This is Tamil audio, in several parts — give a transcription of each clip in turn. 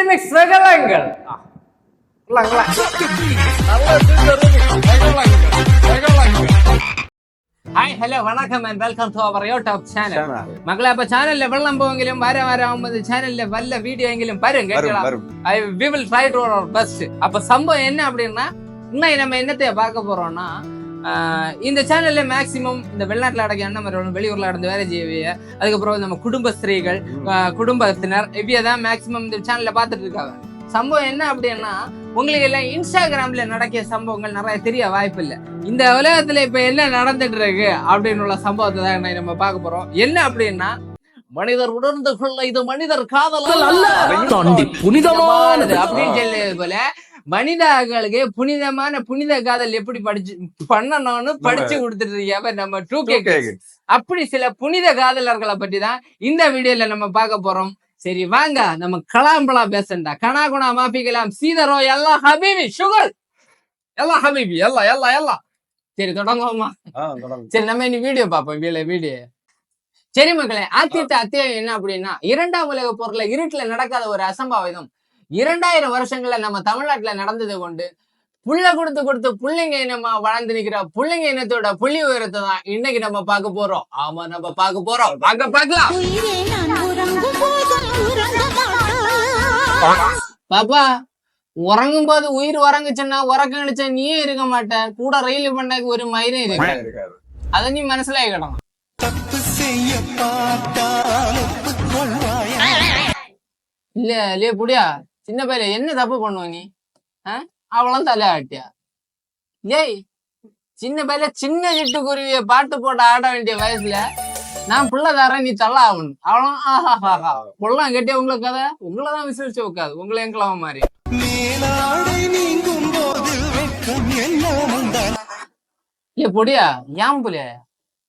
ரீமிக்ஸ் ரகலங்கள். Hi hello vanakkam and welcome to our YouTube channel. മക്കളെ, അപ്പൊ ചാനലിലെ വെള്ളം പോവെങ്കിലും വരാകുമ്പോൾ ചാനലിലെ വല്ല വീഡിയോ എങ്കിലും വരും കേട്ടോ. We will try to our best. அப்ப சம்பவம் என்ன அப்படின்னா, இன்னைக்கு நம்ம என்னத்தைய பார்க்க போறோம்னா, இந்த சேனல்ல மேக்சிமம் இந்த வெளிநாட்டுல அடக்கிய அண்ணன் வெளியூர்ல நடந்து வேலை செய்யவிய, அதுக்கப்புறம் நம்ம குடும்ப ஸ்திரீகள், குடும்பத்தினர் இவ்வியதான் மேக்சிமம் இந்த சேனல்ல பார்த்துட்டு இருக்காங்க. சம்பவம் என்ன அப்படின்னா, உங்களுக்கு எல்லாம் இன்ஸ்டாகிராம்ல நடக்கிய சம்பவங்கள் நிறைய தெரிய வாய்ப்பு இல்லை. இந்த உலகத்துல இப்ப என்ன நடந்துட்டு இருக்கு அப்படின்னு உள்ள சம்பவத்தை தான் நம்ம பார்க்க போறோம். என்ன அப்படின்னா, மனிதர் உணர்ந்து கொள்ள இது மனிதர் காதல் புனிதமானது அப்படின்னு சொல்லியது போல, மனிதர்களுக்கு புனித காதல் எப்படி பண்ணணும்னு படிச்சு கொடுத்துட்டு இருக்க நம்ம 2K. அப்படி சில புனித காதலர்களை பற்றி தான் இந்த வீடியோல நம்ம பார்க்க போறோம். சரி வாங்க, நம்ம கலாம்பலா பேசண்டா. கனா குணா மாப்பிக்கலாம் சீதரோ எல்லா ஹபீபி சுகர் எல்லா ஹபீபி எல்லாம் சரி தொடங்குவோமா? சரி, நம்ம இனி வீடியோ பார்ப்போம். வீடியோ சரி மக்களே, அத்தியாயம் என்ன அப்படின்னா, 2ஆம் உலக போர்ல இருட்டுல நடக்காத ஒரு அசம்பாவிதம் 2000 வருஷங்கள்ல நம்ம தமிழ்நாட்டுல நடந்தது கொண்டு புள்ள கொடுத்து புள்ளைங்க இனமா வளர்ந்து நிக்கிற புள்ளைங்க இனத்தோட புள்ளி உயரத்தை தான் இன்னைக்கு நம்ம பார்க்க போறோம். ஆமா, நம்ம பார்க்க போறோம். பார்க்கலாம் பாப்பா. உறங்கும் போது உயிர் உறங்குச்சுன்னா உறக்கம் அடிச்சா நீயே இருக்க மாட்ட, கூட ரயில் பண்ணக்கு ஒரு மயிரும் இருக்கு. அத நீ மனசுலாயிக்கணும். இல்ல புடியா, சின்ன பையல என்ன தப்பு பண்ணுவ நீ? அவளும் தலை ஆட்டியா? ஏய், சின்ன பையல சின்ன சிட்டுக்குருவிய பாட்டு போட்டு ஆட வேண்டிய வயசுல நான் புள்ள தரேன், நீ தள்ள ஆகணும். அவளும் ஆஹா புள்ளம் கட்டிய உங்களுக்கு கதை உங்களதான் விசிரிச்சு வைக்காது, உங்களை எங்களாம மாதிரி. இல்ல பொடியா, ஏன் புலிய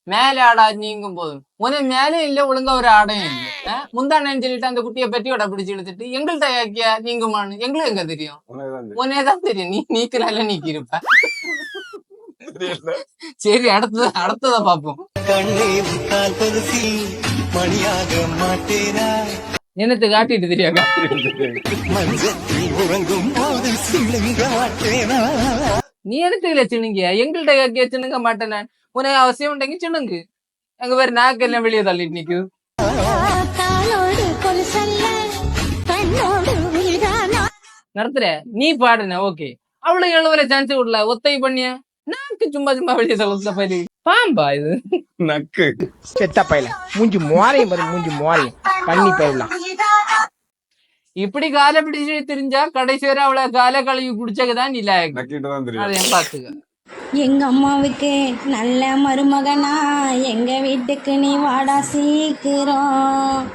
மேல ஆடா நீங்கும் போதும் உனே மேலே இல்ல, ஒழுங்கா ஒரு ஆடையும் இல்லை. முந்தானு சொல்லிட்டு அந்த குட்டியை பெட்டியோட பிடிச்சு இழுத்துட்டு எங்கள்கிட்ட யாக்கியா நீங்குமான்னு எங்களுக்கு எங்க தெரியும்? உனேதான் தெரியும். நீ நீக்கல நீக்கி இருப்ப. சரி, அடுத்தத பாப்போம். என்னத்து காட்டிட்டு தெரியாங்க. நீ என்னத்துல சின்னுங்க எங்கள்கிட்ட யாக்கியா சின்னுங்க மாட்டேன் நான். உனக்கு அவசியம் உண்டங்க சின்னுங்கு. அங்க வேற நாக்கு எல்லாம் வெளியே தள்ளிட்டு நிக்குது. நடத்துற நீ பாடுன ஓகே, அவ்வளவு 7 சான்ஸ் விடல, ஒத்தை பண்ணிய நாக்கு சும்மா வெளியே தள்ள பயில பாம்பா இது நக்கு செத்த பயில மூஞ்சி மோரையும் மூஞ்சி மோரையும் பண்ணி போயிடலாம். இப்படி காலை பிடிச்சு தெரிஞ்சா கடைசி வரை அவளை காலை கழுவி குடிச்சதான் இல்ல. அதையும் பாத்துக்க. எங்க அம்மாவுக்கு நல்ல மருமகனா, எங்க வீட்டுக்கு நீ வாடா சீக்கிரம்.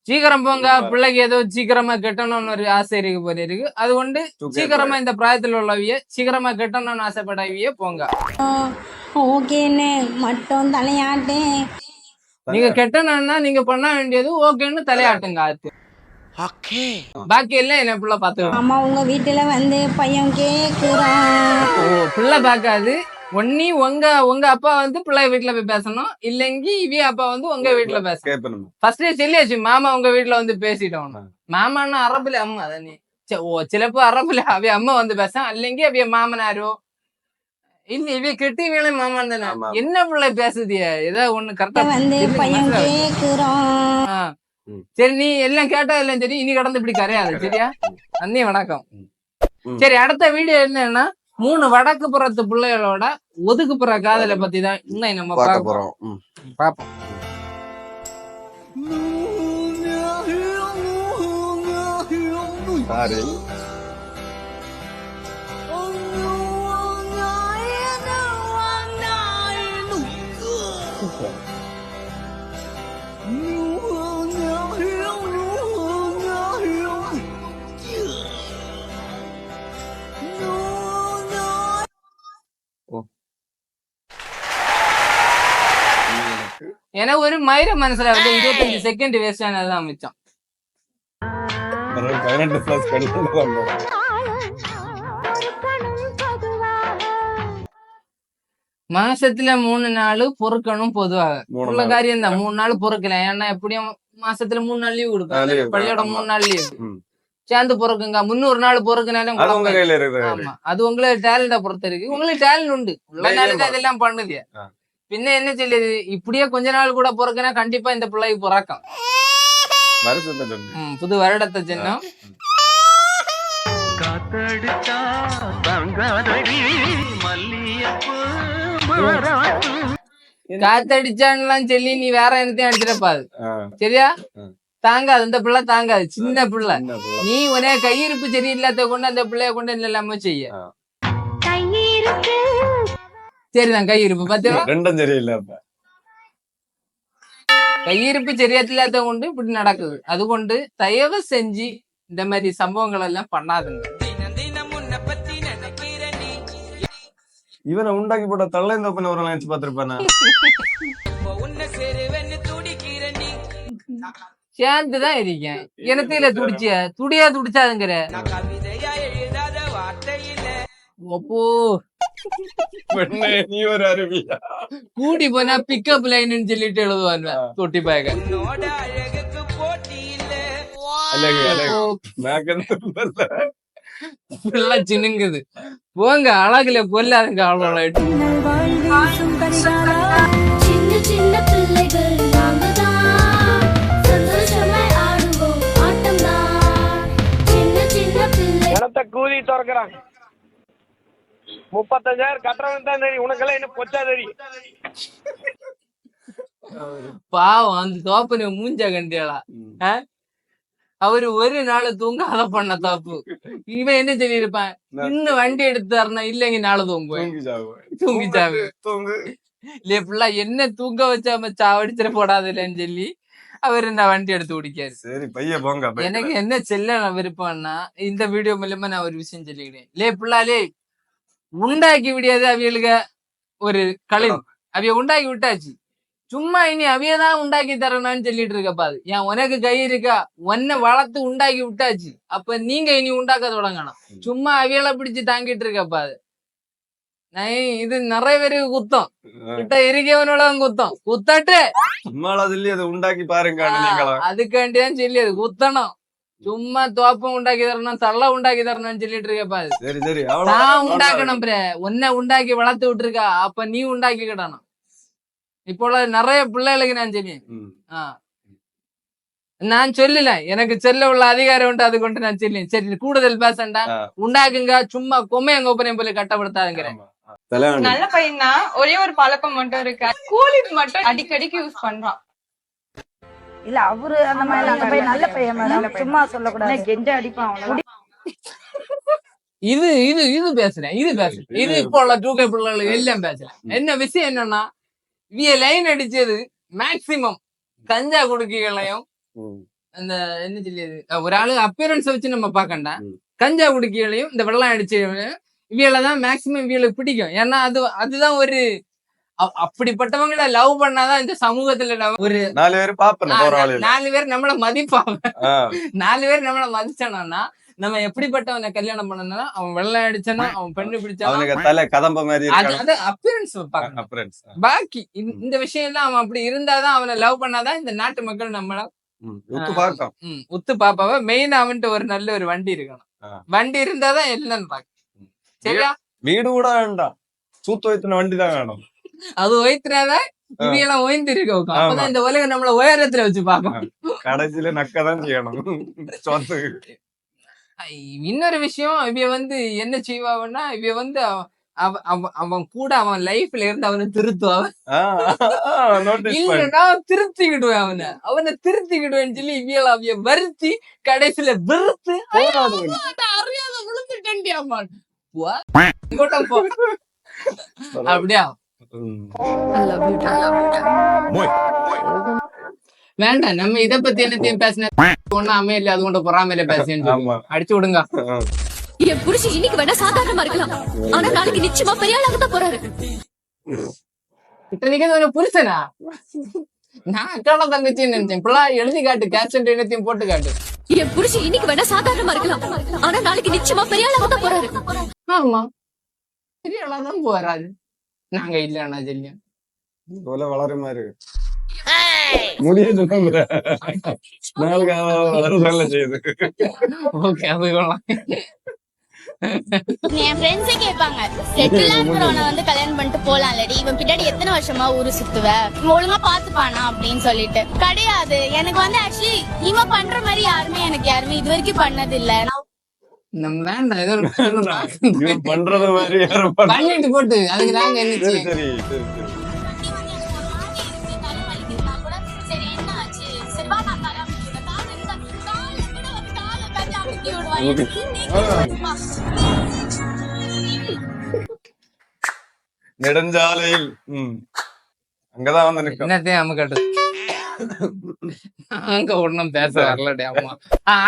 சீக்கிரம் போங்க, பிள்ளைக்கு ஏதோ சீக்கிரமா கட்டணும்னு ஒரு ஆசை இருக்கு போல இருக்கு. அது கொண்டு சீக்கிரமா இந்த பிராயத்துல உள்ளவிய சீக்கிரமா கட்டணும்னு ஆசைப்படவிய போங்க. ஓகேன்னு மட்டும் தலையாட்டேன். நீங்க கெட்டணும்னா நீங்க பண்ண வேண்டியது ஓகேன்னு தலையாட்டுங்க. ஆத்து பாக்கி எல்லாம் என்ன பிள்ளை பாத்து. அம்மா உங்க வீட்டுல வந்து பையன் கேக்குறான். பிள்ளை பாக்காது. ஒன்னி உங்க அப்பா வந்து பிள்ளை வீட்டுல போய் பேசணும், இல்லைங்கி இவிய அப்பா வந்து உங்க வீட்டுல பேசணும். ஃபர்ஸ்டே சொல்லியாச்சு, மாமா உங்க வீட்டுல வந்து பேசிட்டோம். மாமான்னா அரபுல அம்மா தானே. சிலப்போ அரபுல அவிய அம்மா வந்து பேச, இல்லைங்கி அவிய மாமனாரோ இல்ல இவிய கெட்டி வேலை மாமான் தானே. என்ன பிள்ளை பேசுதிய ஏதாவது ஒண்ணு கரெக்டா வந்து பையன் கேக்குறான். சரி, நீ எல்லாம் கேட்டா எல்லாம் சரி, இனி கடந்து இப்படி கரையாது. சரியா? நன்றி, வணக்கம். சரி, அடுத்த வீடியோ என்னன்னா, 3 வடக்கு புறத்து பிள்ளைகளோட ஒதுக்குப்புற காதலை பத்தி தான் இன்னும் நம்ம பார்க்க போறோம். பாப்போம். ஏன்னா ஒரு மயிர மனசுல வந்து 25 செகண்ட் வேஸ்ட் ஆனதுதான் மிச்சம். மாசத்துல 3 நாள் பொறுக்கணும் பொதுவாக உள்ள காரியம் தான். 3 நாள் பொறுக்கல, ஏன்னா எப்படியும் மாசத்துல 3 நாள் லீவ் கொடுப்பாங்க, பள்ளியோட 3 நாள் லீவ். சேர்ந்து பொறுக்குங்க 300 நாள் பொறுக்குனாலும் அது உங்க கையில இருக்குது. ஆமா அது உங்களை டேலண்ட பொறுத்த இருக்கு. உங்களுக்கு டேலண்ட் உண்டு உள்ளனாலதான் இதெல்லாம் பண்ணுது. பின்ன என்ன சொல்லுது, இப்படியே கொஞ்ச நாள் கூட பொறுக்குனா கண்டிப்பா இந்த பிள்ளைக்கு பிறக்கும். புது வருடத்தை சின்னம் காத்தடிச்சான்லாம் சொல்லி நீ வேற என்னத்தையும் அடிச்சிடப்பாது. சரியா? தாங்காது, இந்த பிள்ளை தாங்காது, சின்ன பிள்ளை. நீ உனே கையிருப்பு சரியில்லாத கொண்டு அந்த பிள்ளைய கொண்டு எல்லாமே செய்ய. சரிதான் கையிருப்பு பாத்தீங்களா, ரெண்டும் சரியில்லை. கையிருப்பு சரியில்லாத கொண்டு இப்படி நடக்குது. அது கொண்டு தயவு செஞ்சு இந்த மாதிரி சம்பவங்கள் எல்லாம் பண்ணாதுங்க. இவனை உண்டாக்கி போட்ட தள்ள இந்த ஒரு நினைச்சு பாத்துருப்பானே. சேர்ந்துதான் இருக்கேன். எனத்தில துடிச்சிய துடியா துடிச்சாதுங்கிற ஒப்போ நீ ஒரு அருவியா கூடி போனா பிக்கப் லைன்னு சொல்லிட்டு எழுதுவான் தொட்டி பாக்க. சின்னுங்குது போங்க, அழகுல பொல்லாதுங்க அவ்வளோ. கூலி திறக்கிறான் 35,000 கட்டுறவன் தான் தெரியும், உனக்கெல்லாம் என்ன பொச்சா தெரியும். பாவம் அந்த தோப்பனை மூஞ்ச கண்டியலா. அவரு ஒரு நாள் தூங்காத பண்ண தப்பு. இவன் என்ன சொல்லியிருப்பான், இன்னும் வண்டி எடுத்து தரணும், இல்லைங்க நாளை தூங்குவேன் தூங்கிச்சாவு இல்லையா பிள்ளை என்ன தூங்க வச்சாம சாவடிச்சிட போடாதுன்னு சொல்லி அவரு நான் வண்டி எடுத்து குடிக்காரு. சரி பைய போங்க. எனக்கு என்ன செல்ல விருப்பம்னா இந்த வீடியோ மூலமா நான் ஒரு விஷயம் சொல்லிக்கிறேன். லே பிள்ளாலே உண்டாக்கி விடியாது அவியலுக்கு ஒரு கழிவு அவிய உண்டாக்கி விட்டாச்சு. சும்மா இனி அவியதான் உண்டாக்கி தரணும்னு சொல்லிட்டு இருக்கப்பாது. ஏன் உனக்கு கை இருக்கா, உன்னை வளர்த்து உண்டாக்கி விட்டாச்சு, அப்ப நீங்க இனி உண்டாக்க தொடங்கணும். சும்மா அவியலை பிடிச்சு தாங்கிட்டு இருக்கப்பாது. இது நிறைய பேருக்கு குத்தம் கிட்ட இருக்கவனோட குத்தம் குத்தட்டு உண்டாக்கி பாருங்க. அதுக்காண்டிதான் சொல்லி அது குத்தணும். சும்மா தோப்பம் உண்டாக்கி தரணும், தள்ள உண்டாக்கி தரணும்னு சொல்லிட்டு இருக்கப்பாது. நான் உண்டாக்கணும், உன்னை உண்டாக்கி வளர்த்து விட்டுருக்கா, அப்ப நீ உண்டாக்கி கிடணும். இப்போ நிறைய பிள்ளைகளுக்கு நான் சொல்லியேன். நான் சொல்லல, எனக்கு சொல்ல உள்ள அதிகாரம் உண்டு, அது கொண்டு நான் சொல்லியேன். சரி கூடுதல் பேசண்டா, உண்டாக்குங்க, சும்மா கொம்மையங்க ஒப்பனையும் போல கட்டப்படுத்தாதுங்கிறேன். நல்ல பையனா ஒரே ஒரு பழக்கம் மட்டும் இருக்கு, கூலி மட்டும் அடிக்கடிக்கு யூஸ் பண்றான். இல்ல அவரு அந்த மாதிரி நல்ல பையன் மேடம், சும்மா சொல்லக்கூடாது, கெஞ்ச அடிப்பான். இது இது இது பேசுறேன், இது பேசுறேன், இது இப்போ உள்ள 2K பிள்ளைகள் எல்லாம் பேசுறேன். என்ன விஷயம் என்னன்னா, இவ லைன் அடிச்சது மேக்சிமம் கஞ்சா குடுக்கிகளையும் அந்த என்ன சொல்லியது ஒரு ஆளு அப்பியரன்ஸ் வச்சு நம்ம பாக்கண்டா, கஞ்சா குடுக்கிகளையும் இந்த வெள்ளம் அடிச்சு இவியலதான் மேக்சிமம் இவியலுக்கு பிடிக்கும். ஏன்னா அதுதான் ஒரு அப்படிப்பட்டவங்கள லவ் பண்ணாதான் இந்த சமூகத்துல ஒரு 4 பேர் நம்மள மதிப்பாங்க. 4 பேர் நம்மள மதிச்சானா நம்ம எப்படிப்பட்டவனை கல்யாணம் பண்ணனா, அவன் வெள்ளம் அடிச்சானா, அவன் பெண்ணு பிடிச்சான், பாக்கி இந்த விஷயம் எல்லாம் அவன் அப்படி இருந்தாதான், அவனை லவ் பண்ணாதான் இந்த நாட்டு மக்கள் நம்மள உத்து பாப்பாவ. மெயினா அவன்ட்டு ஒரு நல்ல ஒரு வண்டி இருக்கணும். வண்டி இருந்தாதான் எல்லாம் பாக்க. சரியா? வீடு கூட வேண்டாம், சூத்து வைத்தின வண்டி தான் வேணும். அது ஒய்த்தினாதான் இவையெல்லாம் ஓய்ந்து இருக்கும். அப்பதான் இந்த உலகம் நம்மள உயரத்துல வச்சு பாப்போம். கடைசியில நக்கதான் செய்யணும். இன்னொரு விஷயம், இவ என்ன செய்வான்னா, இவ அவன் கூட அவன் லைஃப்ல இருந்து அவனை திருத்துவான். இல்லன்னா திருத்திக்கிடுவேன், அவனை திருத்திக்கிடுவேன்னு சொல்லி இவியல அவைய வருத்தி கடைசியில வெறுத்து அறியாத விழுந்துட்டேன்டியாமா அப்படியா. வேண்டாம், நம்ம இத பத்தி என்னத்தையும் பேசின ஒண்ணாமே இல்ல, அது கொண்டு பொறாமையில பேசணும் அடிச்சு விடுங்க. என் புருஷன் இன்னைக்கு வேணா சாதாரணமா இருக்கலாம், ஆனா நாளைக்கு நிச்சயமா பெரிய ஆளாக தான் போறாரு. இத்தனைக்கு புருஷனா? நான் அக்கால தங்கச்சின்னு நினைச்சேன். இப்பெல்லாம் எழுதி காட்டு, கேப்ஷன் என்னத்தையும் போட்டு காட்டு. என் புருஷன் இன்னைக்கு வேணா சாதாரணமா இருக்கலாம், ஆனா நாளைக்கு நிச்சயமா பெரிய ஆளாக தான் போறாரு. ஆமா, பெரிய ஆளாதான் போறாரு. நாங்க இல்லன்னா சொல்லியா வளர மாதிரி முடியாது நாளைக்கு வருதல்ல செய்யுது. ஓகே அது கொள்ளலாம். என் ஃப்ரெண்ட்ஸே கேட்பாங்க செட்டில் ஆகிறவனை வந்து கல்யாணம் பண்ணிட்டு போலாம்லடி, இவன் பின்னாடி எத்தனை வருஷமா ஊரு சுத்துவ, இவன் ஒழுங்கா பாத்துப்பானா அப்படின்னு சொல்லிட்டு. கிடையாது, எனக்கு வந்து ஆக்சுவலி இவன் பண்ற மாதிரி யாருமே இது வரைக்கும் பண்ணது இல்ல. நம்ம வேண்டாம் ஏதோ இவன் பண்றது மாதிரி யாரும் பண்ணிட்டு போட்டு அதுக்கு நாங்க என்ன சரி செய்ய? சரி சரி சரி. சரி என்ன ஆச்சு, சரி வா நான் தலை அமைக்கிறேன். காலை கூட வந்து காலை கட்டி அமைக்கி விடுவான். நெடுஞ்சாலையில் அங்கதான் வந்து நிக்கும். என்னத்தையும் அமுக்கட்டு அங்க ஒண்ணும் பேச வரலடே அம்மா.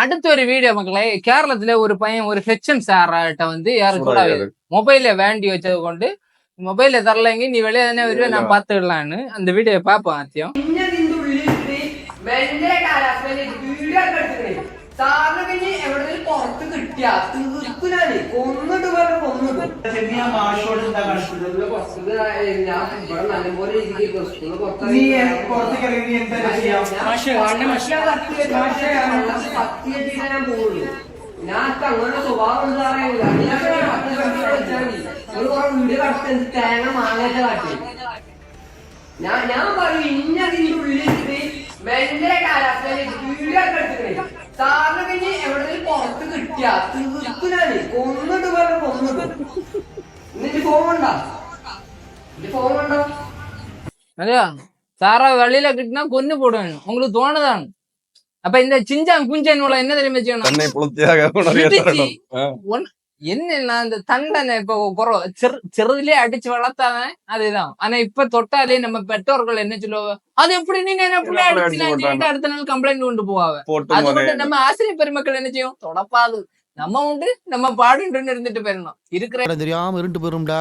அடுத்த ஒரு வீடியோ மக்களே, கேரளத்துல ஒரு பையன் ஒரு ஹெச்எம் சார்ட்ட வந்து யாரும் கூட மொபைல வேண்டி வச்சது கொண்டு மொபைல தரலைங்க, நீ வெளியே தானே வருவே நான் பாத்துக்கலான்னு அந்த வீடியோ பாப்போம். ஆத்தியம் അങ്ങനെ സ്വഭാവം തേങ്ങ മാങ്ങായിട്ട് കാട്ടി ഞാൻ പറയും ഇന്നതിന്റെ ഉള്ളിലിട്ട് ഭയങ്കര കാലാവസ്ഥയിലേക്ക് വീഡിയോ ഒക്കെ എടുത്തിട്ടേ സാറിന് കഴിഞ്ഞ് എവിടെയെങ്കിലും പുറത്ത് കിട്ടിയ തീർക്കുനാണ് കൊന്നിട്ട് പറഞ്ഞ കൊന്നിട്ട് എന്നിട്ട് ഫോണുണ്ടോ ഫോണുണ്ടോ அதையா சாரா வெளியில கிட்டினா கொன்னு போடுவேன் உங்களுக்கு தோணுதான். அப்ப இந்த சிஞ்சான் குஞ்சன் என்ன தெரியுமா செய்யணும்? தன்னை புலத்தியாக என்னன்னா இந்த தண்டனை இப்ப சிறுதிலே அடிச்சு வளர்த்தாதான் அதுதான். ஆனா இப்ப தொட்டாலே நம்ம பெற்றோர்கள் என்ன சொல்லுவாங்க, அது எப்படி நீங்க என்ன பிள்ளை அடிச்சு அடுத்த நாள் கம்ப்ளைண்ட் கொண்டு போவாங்க. அது மட்டும் நம்ம ஆசிரியர் பெருமக்கள் என்ன செய்யும், தொடப்பாது நம்ம உண்டு நம்ம பாடுன்னு இருந்துட்டு போயிடணும். இருக்கிற தெரியாம இருண்டு போயிரும்டா.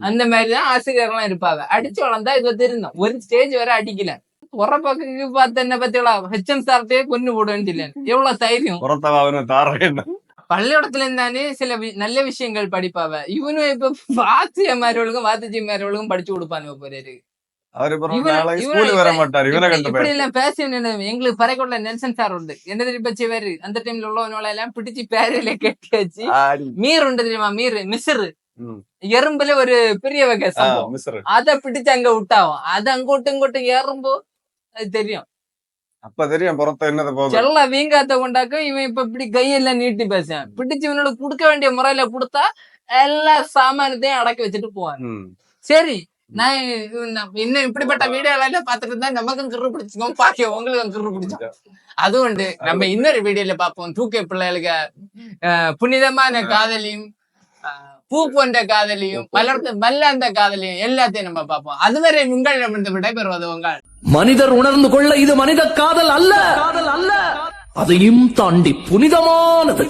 அந்த மாதிரிதான் ஆசிரியர்லாம் இருப்பாங்க. அடிச்சு வளர்ந்தா இது தெரியும். ஒரு ஸ்டேஜ் வரை அடிக்கல உரப்பாக்கு பார்த்து என்ன பத்தியா ஹெச்எம் சார்ட்டே கொண்டு போடுவேன்னு இல்லை. எவ்வளவு தைரியம். பள்ளிக்கூடத்துல இருந்தானே சில நல்ல விஷயங்கள் படிப்பாவ. இவனும் இப்ப வாத்திய மாதிரிவளுக்கும் வாத்திச்சி மாதிரிவளுக்கும் படிச்சு கொடுப்பானு போறாரு. இப்படி எல்லாம் பேசி எங்களுக்கு பறைக்கோட்ல நெல்சன் சார் உண்டு. என்ன தெரியுமா செய்வாரு, அந்த டைம்ல உள்ளவனோட எல்லாம் பிடிச்சி பேரையில கட்டி வச்சு மீர் உண்டு தெரியுமா, மீர் மிஸ்ரு எறும்புல ஒரு பெரிய வகை அத பிடிச்சு அங்க விட்டாவும் அது அங்கோட்டு இங்கோட்டு ஏறும்போ அது தெரியும். அப்ப தெரியும் புறத்த என்னது போகுது. எல்லாம் வீங்காத்த கொண்டாக்க இவன் இப்ப இப்படி கையெல்லாம் நீட்டி பேசுவான். பிடிச்சு இவனோட குடுக்க வேண்டிய முறையில கொடுத்தா எல்லா சாமானத்தையும் அடக்கி வச்சுட்டு போவான். சரி நான் இன்னும் இப்படிப்பட்ட வீடியோ எல்லாம் பாத்துட்டு இருந்தா நமக்கும் கிரு பிடிச்சிக்கோ, பாக்க உங்களுக்கும் கிரு பிடிச்சோம். அது உண்டு. நம்ம இன்னொரு வீடியோல பாப்போம். 2K பிள்ளைகளுக்கு புனிதமான காதலியும் பூ போன்ற காதலியும் மல்லாந்த காதலியும் எல்லாத்தையும் நம்ம பார்ப்போம். அதுவரை உங்களிடமிருந்து விடைபெறுவது உங்கள் மனிதர் உணர்ந்து கொள்ள இது மனித காதல் அல்ல, அதையும் தாண்டி புனிதமானது.